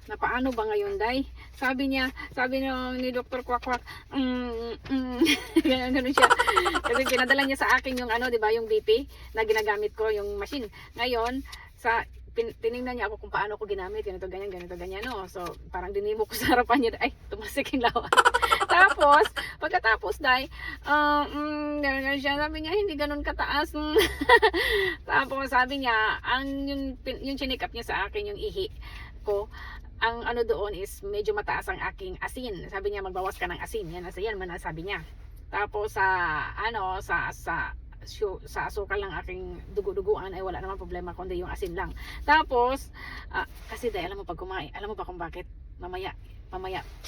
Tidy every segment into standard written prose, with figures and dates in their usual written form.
na paano ba ngayon, day? Sabi ni Dr. Kwak-Kwak, ganun siya. Kasi pinadala niya sa akin yung ano, di ba, yung BP na ginagamit ko, yung machine. Ngayon, tiningnan niya ako kung paano ko ginamit, ganito, ganyan, no? So, parang dinimo ko sa harapan niya, ay, tumasik yung lawa. Tapos, pagkatapos, day, ganun siya, sabi niya, hindi ganun kataas. Tapos, sabi niya, yung chinik up niya sa akin, yung ihi ko, ang ano doon is medyo mataas ang aking asin. Sabi niya magbawas ka ng asin. Yan man sabi niya. Tapos sa asukal ng aking dugo-duguan ay wala naman problema kundi yung asin lang. Tapos kasi dahil alam mo pag kumain, alam mo ba kung bakit? Mamaya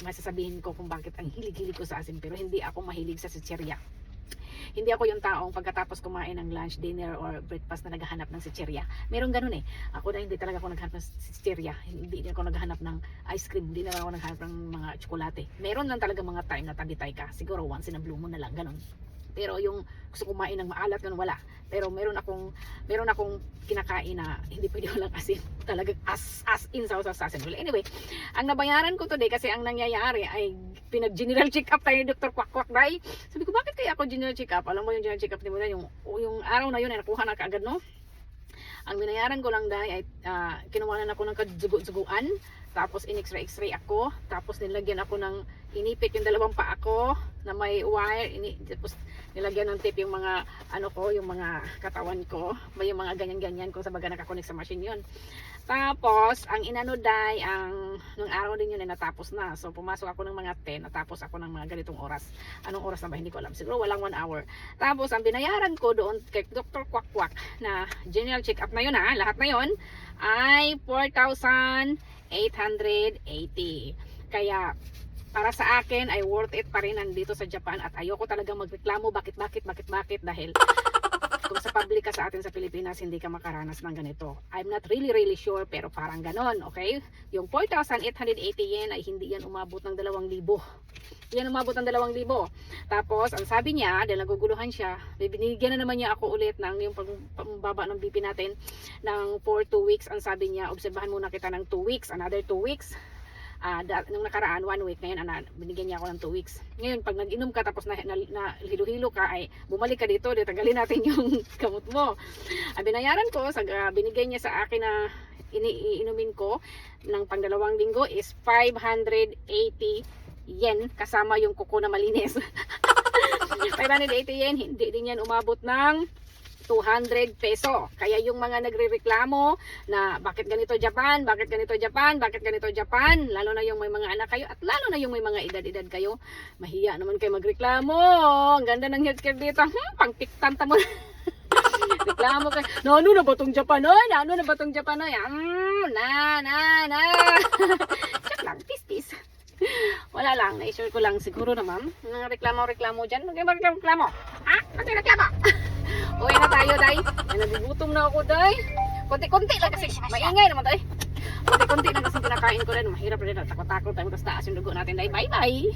masasabihin ko kung bakit ang hilig-hilig ko sa asin, pero hindi ako mahilig sa chichirya. Hindi ako yung taong pagkatapos kumain ng lunch, dinner, or breakfast na naghahanap ng chichirya. Meron ganun eh. Ako na hindi talaga ako naghahanap ng chichirya. Hindi ako naghahanap ng ice cream. Hindi na ako naghahanap ng mga tsokolate. Meron lang talaga mga time na tabitay ka. Siguro once in a blue moon na lang, ganun. Pero yung gusto kumain ng maalat, ganun wala. Pero meron akong kinakain na hindi pwede walang asin. Talagang as in sa asin. Well, anyway, ang nabayaran ko today kasi ang nangyayari ay pinag-general check-up tayo ni Dr. Kwak-Kwak, day. Sabi ko, bakit kaya ako general check-up? Alam mo yung general check-up ni mo, yung araw na yun ay nakuha na kaagad, no? Ang binayaran ko lang, day, ay kinuha na ako ng kadugo-duguan. Tapos in-x-ray ako. Tapos nilagyan ako ng inipit yung dalawang paa ko na may wire. Tapos nilagyan ng tape yung mga yung mga katawan ko. May yung mga ganyan-ganyan kung sa baga nakakonek sa machine yun. Tapos ang inano, day, nung araw din yun ay natapos na. So pumasok ako ng mga 10, natapos ako ng mga ganitong oras. Anong oras na ba? Hindi ko alam. Siguro walang 1 hour. Tapos ang binayaran ko doon kay Dr. Kwak-Kwak na general check-up na yun, lahat na yun ay 4,880. Kaya para sa akin ay worth it pa rin nandito sa Japan at ayoko talagang magreklamo bakit dahil kung sa public ka sa atin sa Pilipinas hindi ka makaranas ng ganito. I'm not really sure pero parang ganon, okay? Yung 4,880 yen ay hindi yan umabot ng 2,000. Yan umabot ng 2,000. Tapos ang sabi niya, dahil naguguluhan siya, binigyan na naman niya ako ulit ng yung pagbaba ng BP natin ng for 2 weeks. Ang sabi niya, obserbahan muna kita ng 2 weeks, another 2 weeks. Nung nakaraan 1 week, ngayon binigyan niya ako ng 2 weeks. Ngayon pag nag-inom ka tapos na hilo-hilo ka ay bumalik ka dito, tanggalin natin yung gamot mo. Ang binayaran ko, binigay niya sa akin na iniinumin ko ng pang 2 linggo is 580 yen kasama yung kuko na malinis. 580 yen, hindi din yan umabot ng 200 peso. Kaya yung mga nagrereklamo na bakit ganito Japan, lalo na yung may mga anak kayo at lalo na yung may mga edad-edad kayo, mahiya naman kayo magreklamo. Ang ganda ng healthcare dito. Pangpiktanta mo. Reklamo kayo. Ano na ba tong Japan? Ano na ba tong Japan? Check lang, tis. Wala lang, na-share ko lang siguro naman. Mga reklamo dyan. Huwag kayo magreklamo. Huwag kayo reklamo. Uwi na tayo, day. Nagugutom na ako, day. Konti-konti lang kasi. Maingay naman, day. Konti-konti lang kasi kinakain ko rin. Mahirap rin. Takot-takot tayo. Tapos taas yung dugo natin, day. Bye-bye.